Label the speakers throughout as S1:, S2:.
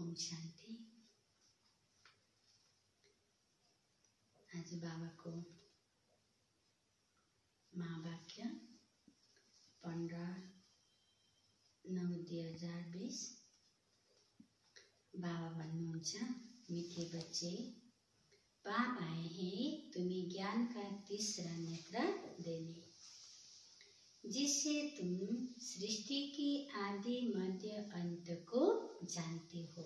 S1: ओम शांति। आज बाबा को महावाक्य 15/9/2020 बाबा भन्नुहुन्छ, मीठे बच्चे, पाप आए हैं तुम्हें ज्ञान का तीसरा नेत्र देने, जिससे तुम सृष्टि की आदि मध्य अंत को जानते हो।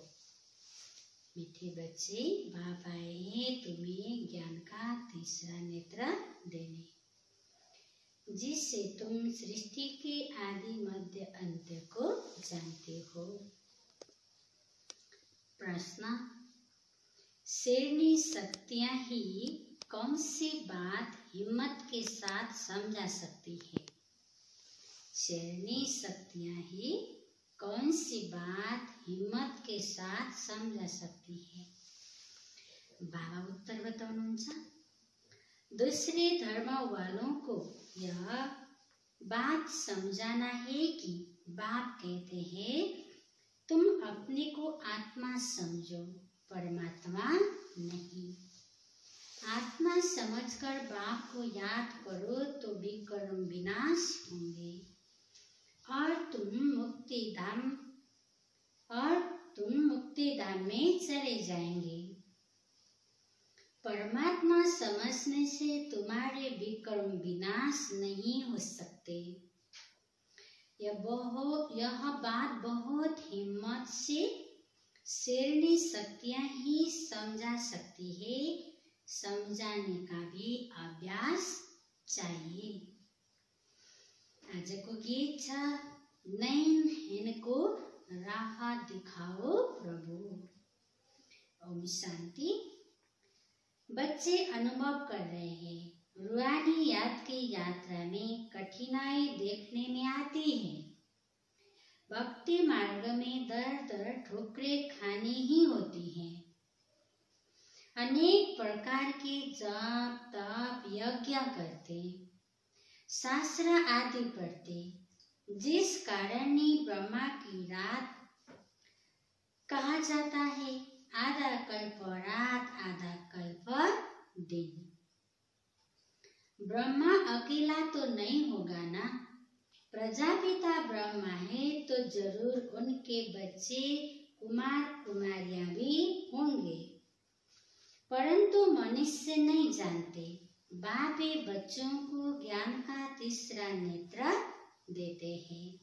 S1: मीठे बच्चे, बाप आए हैं तुम्हें ज्ञान का तीसरा नेत्र देने, जिससे तुम सृष्टि के आदि मध्य अंत को जानते हो। प्रश्न, शेरनी शक्तियां ही कौन सी बात हिम्मत के साथ समझा सकती है? शेरनी शक्तियां ही कौन सी बात हिम्मत के साथ समझा सकती है? बाबा उत्तर बताउनुहुन्छ, दूसरे धर्म वालों को यह बात समझाना है कि बाप कहते हैं तुम अपने को आत्मा समझो, परमात्मा नहीं। आत्मा समझकर बाप को याद करो तो विकर्म विनाश होंगे और तुम मुक्ति धाम में चले जाएंगे। परमात्मा समझने से तुम्हारे विकर्म विनाश नहीं हो सकते। यह बात बहुत हिम्मत से शेरनी शक्तियां ही समझा सकती है। समझाने का भी अभ्यास चाहिए। आजको गीत छ, नैन हिनको राह दिखाओ प्रभु। ओम शांति। बच्चे अनुभव कर रहे हैं, रूहानी याद की यात्रा में कठिनाई देखने में आती है। भक्ति मार्ग में दर ठोकरें खानी ही होती हैं। अनेक प्रकार के जप तप यज्ञ करते, शास्त्र आदि पढ़ते, जिस कारण ही ब्रह्मा की रात कहा जाता है। आधा कल्प रात, आधा कल्प दिन। ब्रह्मा अकेला तो नहीं होगा ना। प्रजापिता ब्रह्मा है तो जरूर उनके बच्चे कुमार कुमारियां भी होंगे, परंतु मनुष्य नहीं जानते। बाप बच्चों को ज्ञान का तीसरा नेत्र देते हैं,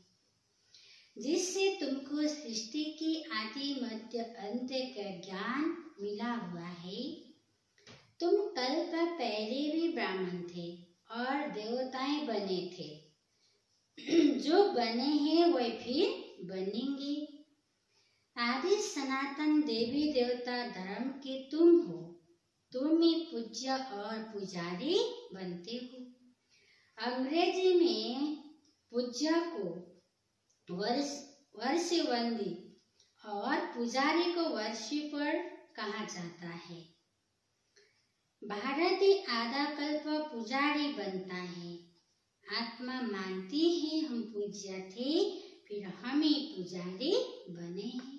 S1: जिससे तुमको सृष्टि की आदि मध्य अंत का ज्ञान मिला हुआ है। तुम कल्प पहले भी ब्राह्मण थे और देवताएं बने थे। जो बने हैं वे फिर बनेंगे। आदि सनातन देवी देवता धर्म के तुम हो। तुम ही पूज्य और पुजारी बनते हो। अंग्रेजी में पूज्य को वर्षिवंदी और पुजारी को वर्षिपर कहा जाता है। भारती आधा कल्प पुजारी बनता है। आत्मा मानती है हम पूज्य थे, फिर हम ही पुजारी बने हैं।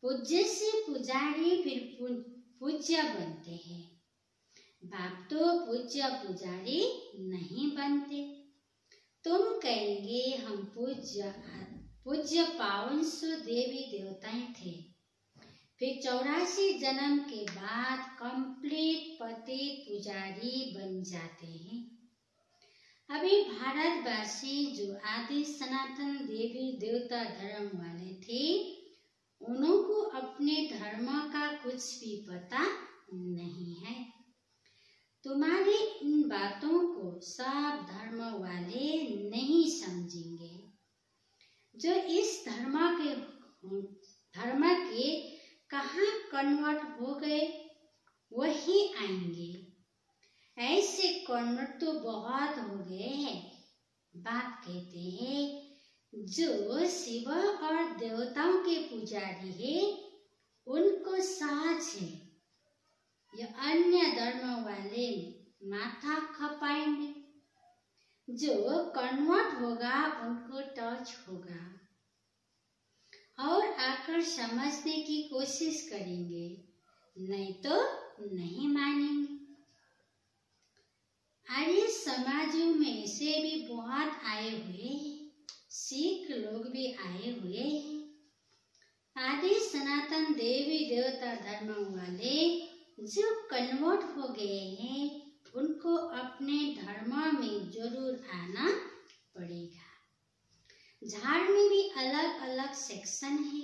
S1: पूज्य से पुजारी फिर पूज्य बनते हैं। बाप तो पूज्य पुजारी नहीं बनते। तुम कहेंगे हम पूज्य पावन सो देवी देवताएं थे, फिर 84 जन्म के बाद कंप्लीट पतित पुजारी बन जाते हैं। अभी भारतवासी जो आदि सनातन देवी देवता धर्म वाले थे, उनको अपने धर्म का कुछ भी पता नहीं है। तुम्हारी इन बातों को सब धर्म वाले नहीं समझेंगे। जो इस धर्म के कहाँ कन्वर्ट हो गए वही आएंगे। ऐसे कन्वर्ट तो बहुत हो गए हैं। बाप कहते हैं जो शिव और देवताओं के पुजारी है उनको साज है। ये अन्य धर्म वाले माथा खपाएंगे। जो कन्वर्ट होगा उनको टच होगा और आकर समझने की कोशिश करेंगे, नहीं तो नहीं मानेंगे। आर्य समाजों में से भी बहुत आए हुए हैं, सिख लोग भी आए हुए हैं। आदि सनातन देवी देवता धर्म वाले जो कन्वर्ट हो गए हैं, उनको अपने धर्म में जरूर आना पड़ेगा। झाड़ में भी अलग अलग सेक्शन है,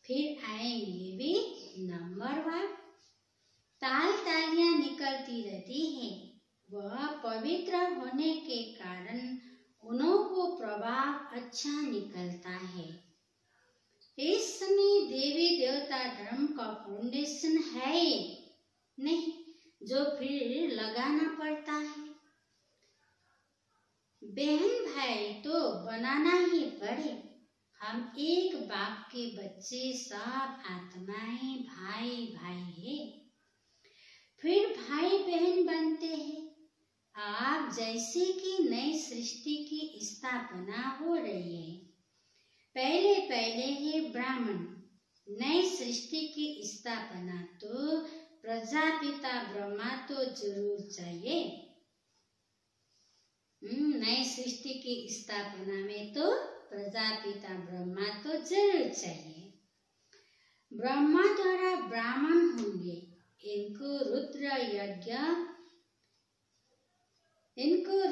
S1: फिर आएंगे भी नंबरवार। ताल तालियां निकलती रहती है, वह पवित्र होने के कारण उन्हों को प्रभाव अच्छा निकलता है। इस समय देवी देवता धर्म का फाउंडेशन है नहीं, जो फिर लगाना पड़ता है। बहन भाई तो बनाना ही पड़े। हम एक बाप के बच्चे, सब आत्माएं भाई भाई है, फिर भाई बहन बनते हैं। आप जैसे कि नई सृष्टि की स्थापना हो रही है, पहले पहले है ब्राह्मण। नई सृष्टि की स्थापना तो प्रजापिता ब्रह्मा तो जरूर चाहिए। नई सृष्टि की स्थापना में तो प्रजापिता ब्रह्मा तो जरूर चाहिए। ब्रह्मा द्वारा ब्राह्मण होंगे, इनको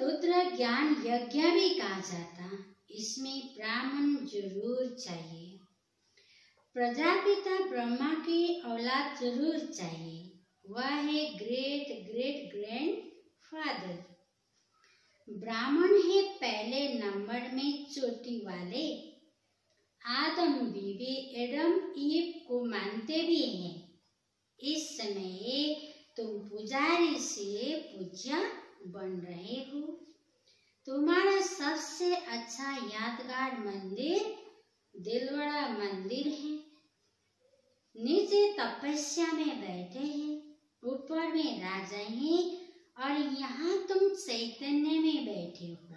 S1: रुद्र ज्ञान यज्ञ भी कहा जाता। इसमें ब्राह्मण जरूर चाहिए। प्रजापिता ब्रह्मा की औलाद जरूर चाहिए, वह है ग्रेट ग्रेट ग्रैंड फादर। ब्राह्मण है पहले नंबर में चोटी वाले। आदम बीवी एडम ईव को मानते भी हैं। इस समय तुम पुजारी से पूज्य बन रहे हो। तुम्हारा सबसे अच्छा यादगार मंदिर दिलवाड़ा मंदिर है। नीचे तपस्या में बैठे हैं, ऊपर में राजा हैं, और यहाँ तुम चैतन्य में बैठे हो।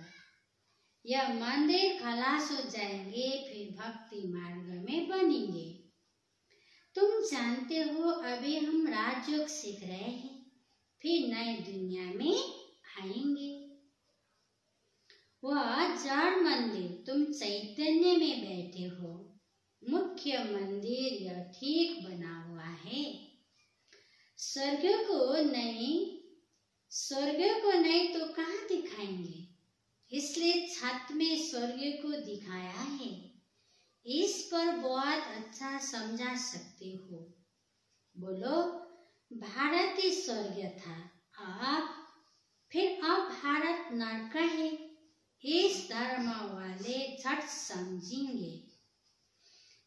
S1: यह मंदिर खलास हो जाएंगे, फिर भक्ति मार्ग में बनेंगे। तुम जानते हो अभी हम राजयोग सीख रहे हैं, फिर नई दुनिया में आएंगे। वह जड़ मंदिर, तुम चैतन्य में बैठे हो। मुख्य मंदिर यह ठीक बना हुआ है। स्वर्ग को नहीं तो कहाँ दिखाएंगे, इसलिए छत में स्वर्ग को दिखाया है। इस पर बहुत अच्छा समझा सकते हो। बोलो, भारत ही स्वर्ग था, अब भारत नरक है। इस धर्म वाले झट समझेंगे।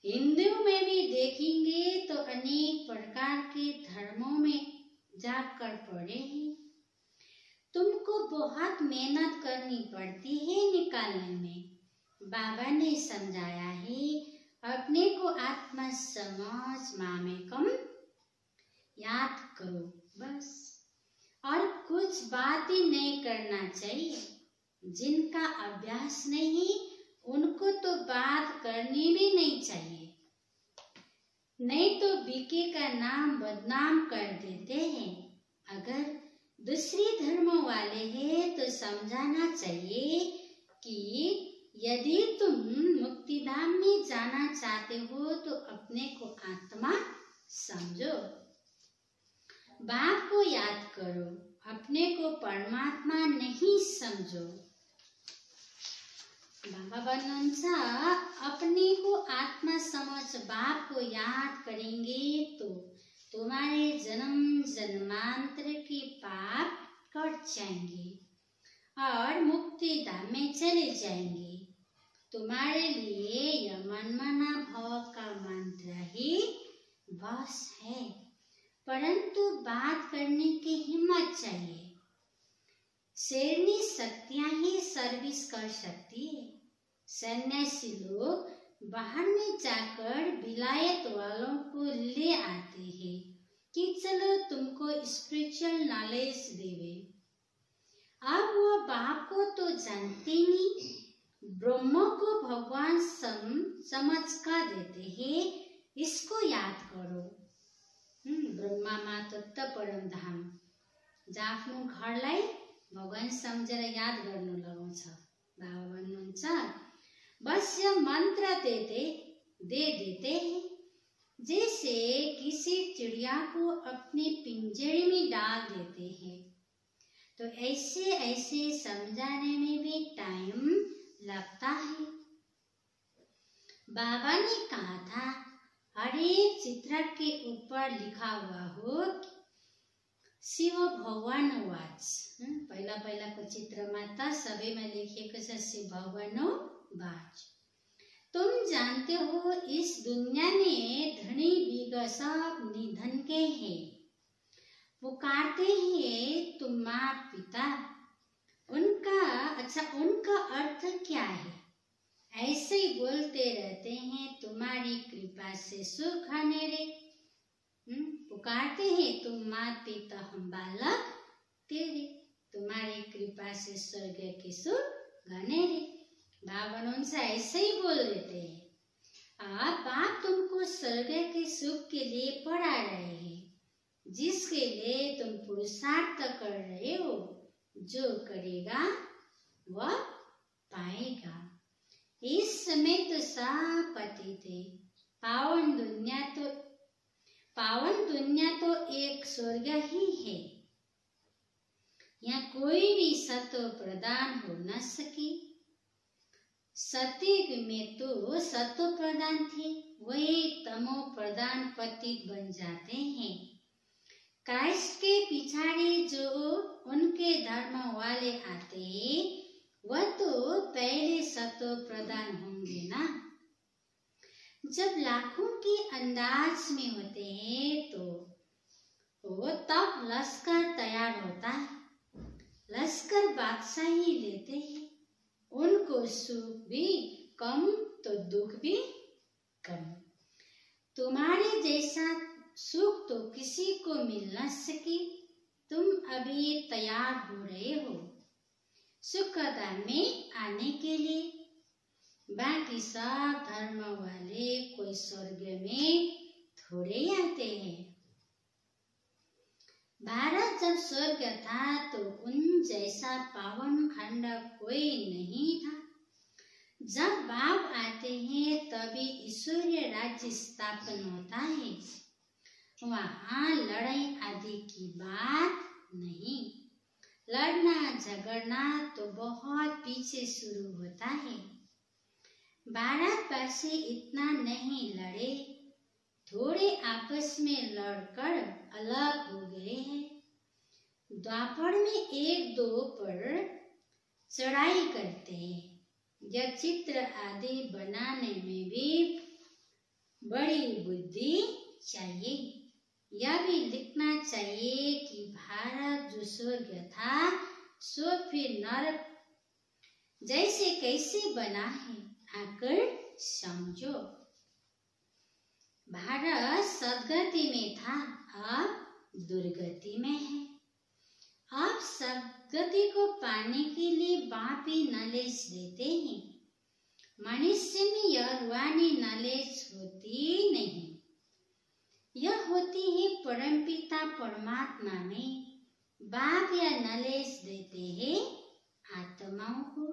S1: हिंदू में भी देखेंगे तो अनेक प्रकार के धर्मों में जाकर पड़े हैं। तुमको बहुत मेहनत करनी पड़ती है निकालने में। बाबा ने समझाया है, अपने को आत्मा समझ मामेकम याद करो बस, और कुछ बात ही नहीं करना चाहिए। जिनका अभ्यास नहीं, उनको तो बात करनी भी नहीं चाहिए, नहीं तो बीके का नाम बदनाम कर देते हैं। अगर दूसरी धर्म वाले हैं तो समझाना चाहिए कि यदि तुम मुक्तिधाम में जाना चाहते हो तो अपने को आत्मा समझो, बाप को याद करो, अपने को परमात्मा नहीं समझो। बाबा भन्नुहुन्छ, अपने को आत्मा समझ बाप को याद करेंगे तो तुम्हारे जन्म जन्मांतर के पाप कट जाएंगे और मुक्ति धाम में चले जाएंगे। तुम्हारे लिए यह मनमाना भव का मंत्र ही बस है, परंतु बात करने की हिम्मत चाहिए। शेरनी शक्तियां ही सर्विस कर सकती है। सन्यासी लोग बाहर में जाकर विलायत वालों को ले आते हैं कि चलो तुमको स्पिरिचुअल नॉलेज देवे। अब वो बाप को तो जानते नहीं, ब्रह्म को भगवान समझ का देते हैं, इसको याद करो। ब्रह्मामा तत्व परम धाम, जहाँ आफ्नो घरलाई भगवान सम्झेर याद गर्नु लगाउँछ। बाबा भन्नुहुन्छ, बस यह मंत्र दे देते हैं, जैसे किसी चिड़िया को अपने पिंजरे में डाल देते हैं। तो ऐसे ऐसे समझाने में भी टाइम लगता है। बाबा ने कहा था, हर एक चित्र के ऊपर लिखा हुआ हो शिव भगवान वाच। पहिला पहिलाको चित्रमा त सबैमा लेखिएको छ शिव भगवान वाच। तुम जानते हो इस दुनिया में धनी बीघ सब निधन के हैं, पुकारते हैं तुम माँ पिता, उनका अर्थ क्या है? ऐसे ही बोलते रहते हैं, तुम्हारी कृपा से सुख घनेरे। पुकारते हैं तुम माँ पिता हम बालक तेरे, तुम्हारी कृपा से स्वर्ग के सुख घनेरे। बाबा से ऐसे ही बोल देते हैं, बाप तुमको स्वर्ग के सुख के लिए पढ़ा रहे हैं, जिसके लिए तुम पुरुषार्थ कर रहे हो। जो करेगा वह पाएगा। इस समय तो सब पति थे। पावन दुनिया तो एक स्वर्ग ही है। यहाँ कोई भी सत्व प्रदान हो न सके। सतयुग में तो सत्व प्रदान थे, वही तमो प्रदान पतित बन जाते हैं। क्राइस्ट के पिछाड़ी जो उनके धर्म वाले आते हैं, वह तो पहले सत्व प्रदान होंगे ना। जब लाखों के अंदाज में होते हैं तो तब लश्कर तैयार होता है। लश्कर बादशाही लेते हैं, उनको सुख भी कम तो दुख भी कम। तुम्हारे जैसा सुख तो किसी को मिल न सके। तुम अभी तैयार हो रहे हो सुखदा में आने के लिए। बाकी सब धर्म वाले कोई स्वर्ग में थोड़े आते हैं। भारत जब स्वर्ग था तो उन जैसा पावन खंड कोई नहीं था। जब बाप आते हैं तभी ईश्वरीय राज्य स्थापन होता है। वहाँ लड़ाई आदि की बात नहीं। लड़ना झगड़ना तो बहुत पीछे शुरू होता है। भारतवासी इतना नहीं लड़े, थोड़े आपस में लड़कर अलग हो गए हैं। द्वापर में एक दो पर चढ़ाई करते हैं। यह चित्र आदि बनाने में भी बड़ी बुद्धि चाहिए। यह भी लिखना चाहिए कि भारत जो स्वर्ग था सो फिर नरक जैसे कैसे बना है, आकर समझो। भारत सदगति में था, अब दुर्गति में है। अब सदगति को पाने के लिए बाप ही नॉलेज देते हैं। मनुष्य में यह रूहानी नॉलेज होती नहीं, यह होती है परमपिता परमात्मा में। बाप यह नॉलेज देते हैं आत्माओं को,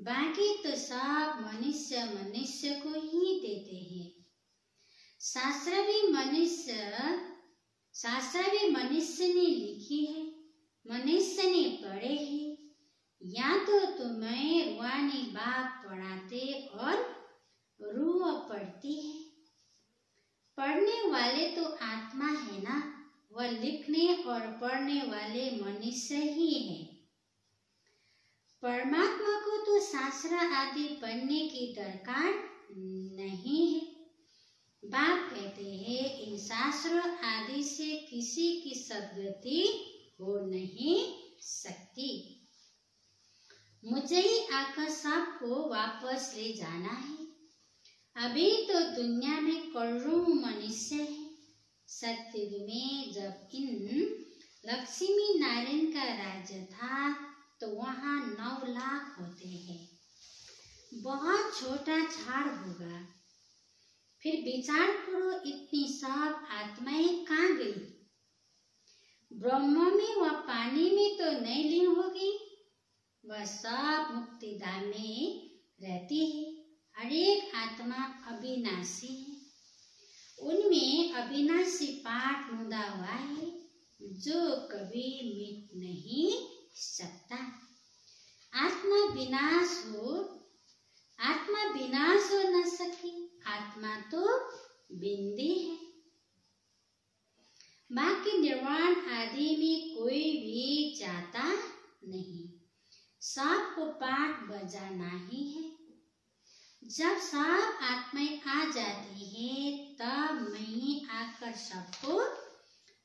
S1: बाकी तो सब मनुष्य को ही देते हैं। शास्त्र भी मनुष्य ने लिखी है, मनुष्य ने पढ़े हैं। या तो तुम्हें रूहानी बाप पढ़ाते और रूह पढ़ती है। पढ़ने वाले तो आत्मा है ना, वह लिखने और पढ़ने वाले मनुष्य ही है। परमात्मा को तो शास्त्र आदि पढ़ने की दरकार नहीं है। बाप कहते हैं इन शास्त्र आदि से किसी की सद्गति हो नहीं सकती। मुझे ही आकर सबको वापस ले जाना है। अभी तो दुनिया में करोड़ों मनुष्य है। सत्ययुग में जब इन लक्ष्मी नारायण का राज्य था तो वहाँ 9 लाख होते हैं। बहुत छोटा झाड़ होगा। फिर विचार करो, इतनी सब आत्माएं कहाँ गई? ब्रह्म में व पानी में तो नहीं लीन होगी, वह सब मुक्तिधाम में रहती है। हर एक आत्मा अविनाशी है, उनमें अविनाशी पाठ मुदा हुआ है जो कभी मिट नहीं सकता। आत्मा विनाश हो न सके, आत्मा तो बिंदी है। बाकी निर्वाण आदि में कोई भी जाता नहीं, सबको पाठ बजाना ही है। जब सब आत्माएं आ जाती है तब मैं आकर सबको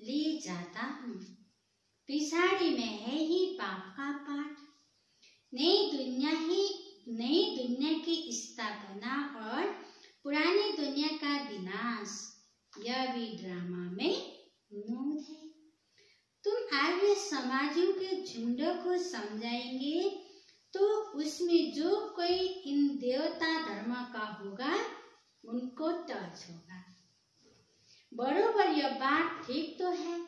S1: ले जाता हूँ। पिछाड़ी में है ही पाप का पाठ, नई दुनिया की स्थापना और पुरानी दुनिया का विनाश, यह भी ड्रामा में मूल है। तुम आर्य समाजियों के झुंड को समझाएंगे तो उसमें जो कोई इन देवता धर्म का होगा उनको टच होगा। बरोबर यह बात ठीक तो है,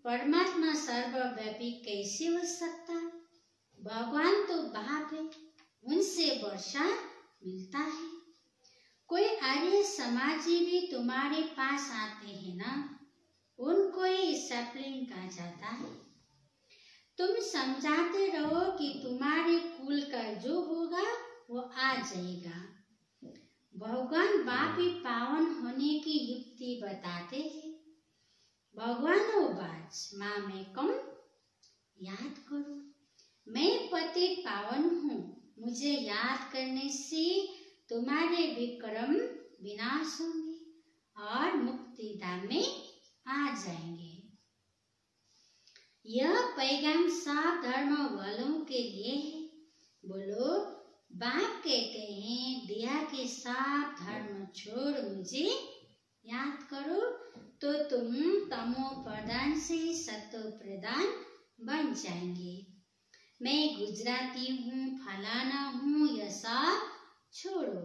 S1: परमात्मा सर्वव्यापी कैसे हो सकता? भगवान तो बाप है, उनसे वर्षा मिलता है। कोई आर्य समाजी भी तुम्हारे पास आते हैं ना, उनको ही सैपलिंग कहा जाता है। तुम समझाते रहो कि तुम्हारे कुल का जो होगा वो आ जाएगा। भगवान बाप ही पावन होने की युक्ति बताते हैं। भगवानो बाज माँ में कम याद करो, मैं पतित पावन हूँ, मुझे याद करने से तुम्हारे विक्रम विनाश होंगे और मुक्तिधाम में आ जाएंगे। यह पैगाम सब धर्म वालों के लिए है। बोलो, बाप कहते हैं दिया के सब धर्म छोड़ मुझे याद करो तो तुम तमो प्रधान से सतो प्रधान बन जाएंगे। मैं गुजराती हूँ, फलाना हूँ, यह सब छोड़ो,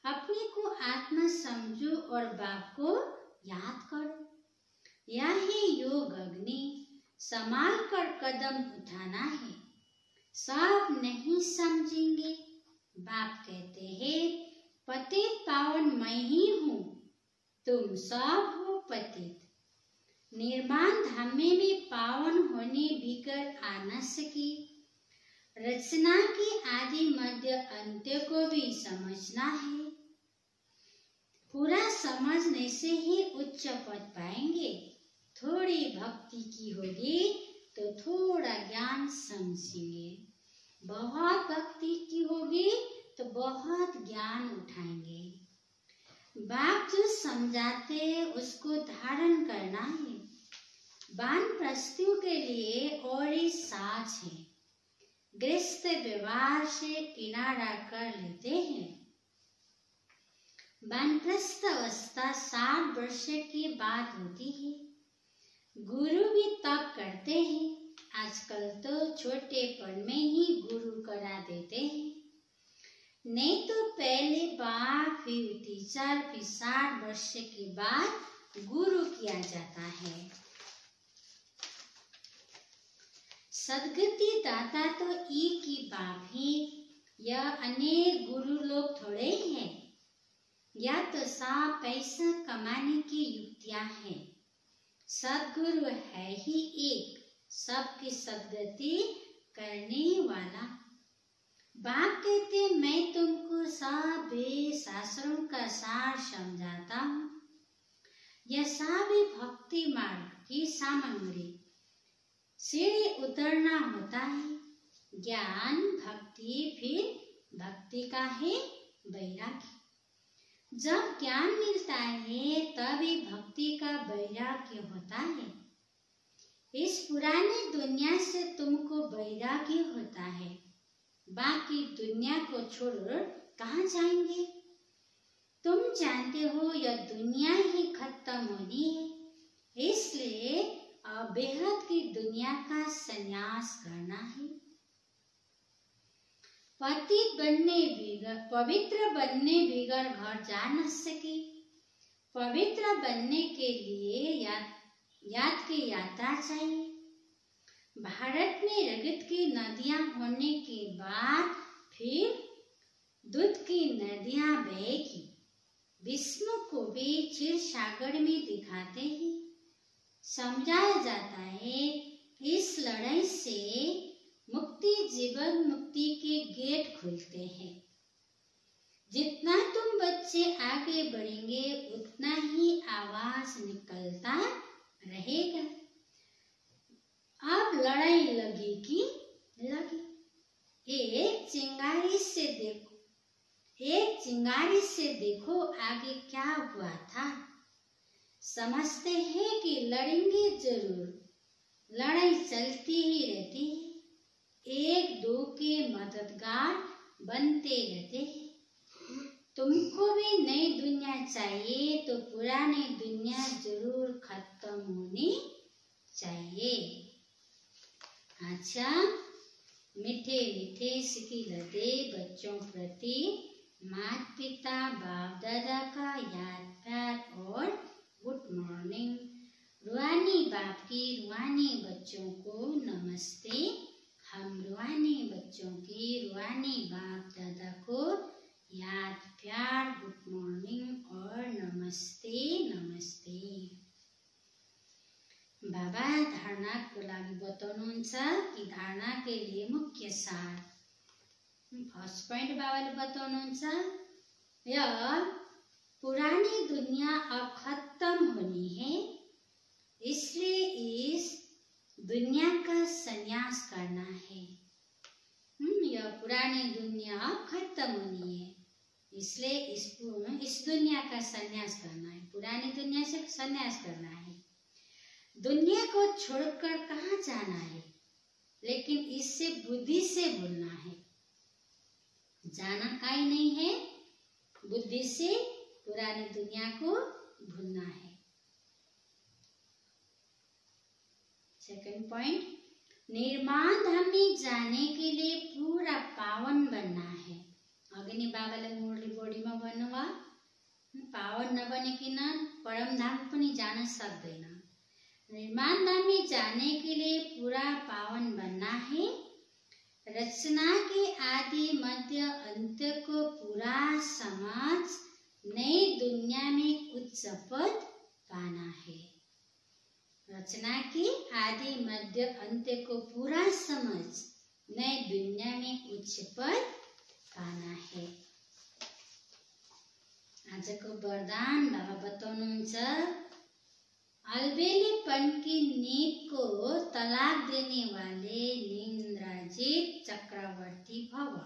S1: अपने को आत्मा समझो और बाप को याद करो। यह है योग अग्नि, संभाल कर कदम उठाना है। सब नहीं समझेंगे। बाप कहते हैं पतित पावन मैं ही हूँ, तुम सब हो पतित। निर्माण धाम में पावन होने बिगड़ आ न सकी। रचना की आदि मध्य अंत्य को भी समझना है। पूरा समझने से ही उच्च पद पाएंगे। थोड़ी भक्ति की होगी तो थोड़ा ज्ञान समझेंगे, बहुत भक्ति की होगी तो बहुत ज्ञान उठाएंगे। बाप जो समझाते उसको धारण करना है। वानप्रस्थियों के लिए और ही साज है, गृहस्थ व्यवहार से किनारा कर लेते हैं। वानप्रस्थ अवस्था 60 वर्ष की बात होती है। गुरु भी तब करते हैं। आजकल तो छोटेपन में ही गुरु करा देते हैं, नहीं तो पहले बाप फिर टीचर फिर 60 वर्ष के बाद गुरु किया जाता है। सदगति दाता तो एक ही बाप ही, यह अनेक गुरु लोग थोड़े हैं। या तो सब पैसा कमाने की युक्तियां हैं। सदगुरु है ही एक, सबकी सदगति करने वाला। बाप कहते मैं तुमको सब शास्त्रों का सार समझाता हूँ। यह सभी भक्ति मार्ग की सामग्री। सीढ़ी उतरना होता है। ज्ञान भक्ति, फिर भक्ति का है वैराग्य। जब ज्ञान मिलता है तभी भक्ति का वैराग्य होता है। इस पुरानी दुनिया से तुमको वैराग्य होता है। बाकी दुनिया को छोड़ कहाँ जाएंगे? तुम जानते हो यह दुनिया ही खत्म होनी है, इसलिए बेहद की दुनिया का संन्यास करना है। पतित बनने बिगर पवित्र बनने बिगर घर जा न सके। पवित्र बनने के लिए याद की यात्रा चाहिए। भारत में रगत की नदियां होने के बाद फिर दूध की नदियां बहेगी। विष्णु को भी क्षीर सागर में दिखाते ही समझाया जाता है। इस लड़ाई से मुक्ति जीवन मुक्ति के गेट खुलते हैं। जितना तुम बच्चे आगे बढ़ेंगे उतना ही आवाज निकलता रहेगा। अब लड़ाई लगी। एक चिंगारी से देखो आगे क्या हुआ था। समझते हैं कि लड़ेंगे जरूर। लड़ाई चलती ही रहती है। एक दो के मददगार बनते रहते हैं। तुमको भी नई दुनिया चाहिए तो पुरानी दुनिया जरूर खत्म होनी चाहिए। अच्छा, मीठे मीठे सिकी लदे बच्चों प्रति माता पिता बाप दादा का याद प्यार और गुड मॉर्निंग। रूहानी बाप की रूहानी बच्चों को नमस्ते। हम रूहानी बच्चों की रूहानी बाप दादा को याद प्यार गुड मॉर्निंग और नमस्ते नमस्ते। बाबा धारणाको लागि बताउनुहुन्छ कि धारणा के लिए मुख्य सार। फर्स्ट पॉइंट बाबाले बताउनुहुन्छ, यह पुरानी दुनिया अब खत्म होनी है, इसलिए इस दुनिया का संन्यास करना है। यह पुरानी दुनिया अब खत्म होनी है, इसलिए इस दुनिया का संन्यास करना है। पुरानी दुनिया से संन्यास करना है। दुनिया को छोड़कर कहाँ जाना है, लेकिन इससे बुद्धि से बोलना है। जाना कहीं नहीं है, बुद्धि से पुरानी दुनिया को भूलना है। सेकंड पॉइंट, निर्माण धाम में जाने के लिए पूरा पावन बनना है। अग्नि बाबाले मुरली बोडीमा भन्नुभयो, पावन नबनिकन परम धाम पनि जान सक्दैन। निर्माण धाम में जाने के लिए पूरा पावन बनना है। रचना के आदि मध्य अंत को पूरा समझ नई दुनिया में उच्च पद पाना है। रचना के आदि मध्य अंत को पूरा समझ नई दुनिया में उच्च पद पाना है। आजको वरदान बाबा बताउनुहुन्छ, अलबेलेपन की नींद को तलाक देने वाले निंद्राजित चक्रवर्ती भव।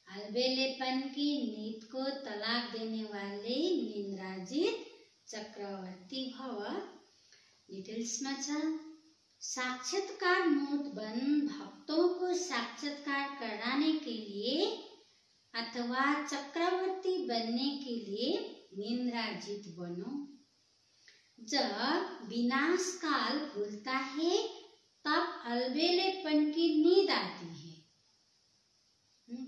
S1: अलबेलेपन की नींद को तलाक देने वाले निंद्राजित चक्रवर्ती भव। डिटेल्स में छ, साक्षात्कार मूर्त बन भक्तों को साक्षात्कार कराने के लिए अथवा चक्रवर्ती बनने के लिए निंद्राजित बनो। जब विनाश काल भूलता है तब अलबेलेपन की नींद आती है।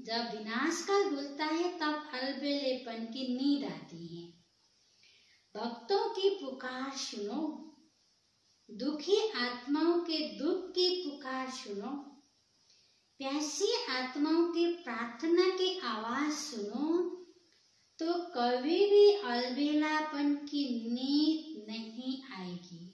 S1: जब विनाश काल भूलता है तब अलबेलेपन की नींद आती है। भक्तों की पुकार सुनो, दुखी आत्माओं के दुख की पुकार सुनो, प्यासी आत्माओं की प्रार्थना की आवाज सुनो, तो कभी भी अलबेलापन की नींद नहीं आएगी।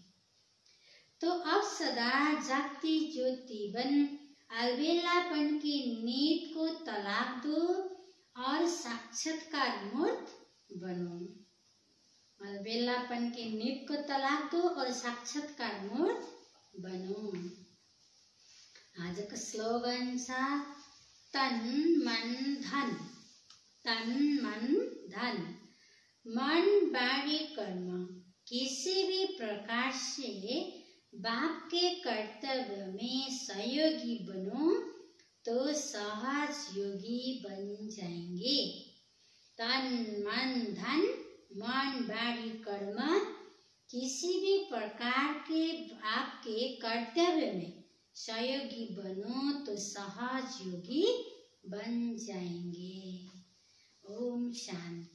S1: तो अब सदा जागती ज्योति बन अलबेलापन की नींद को तलाक दो और साक्षात्कार मूर्त बनो। अलबेलापन की नींद को तलाक दो और साक्षात्कार मूर्त बनो। आज का स्लोगन छ, तन मन धन। तन मन धन, मन बाणी कर्म। किसी भी प्रकार से बाप के कर्तव्य में सहयोगी बनो तो सहज योगी बन जाएंगे। तन मन धन, मन बाणी कर्म, किसी भी प्रकार के आपके कर्तव्य में सहयोगी बनो तो सहज योगी बन जाएंगे। ओम शांति।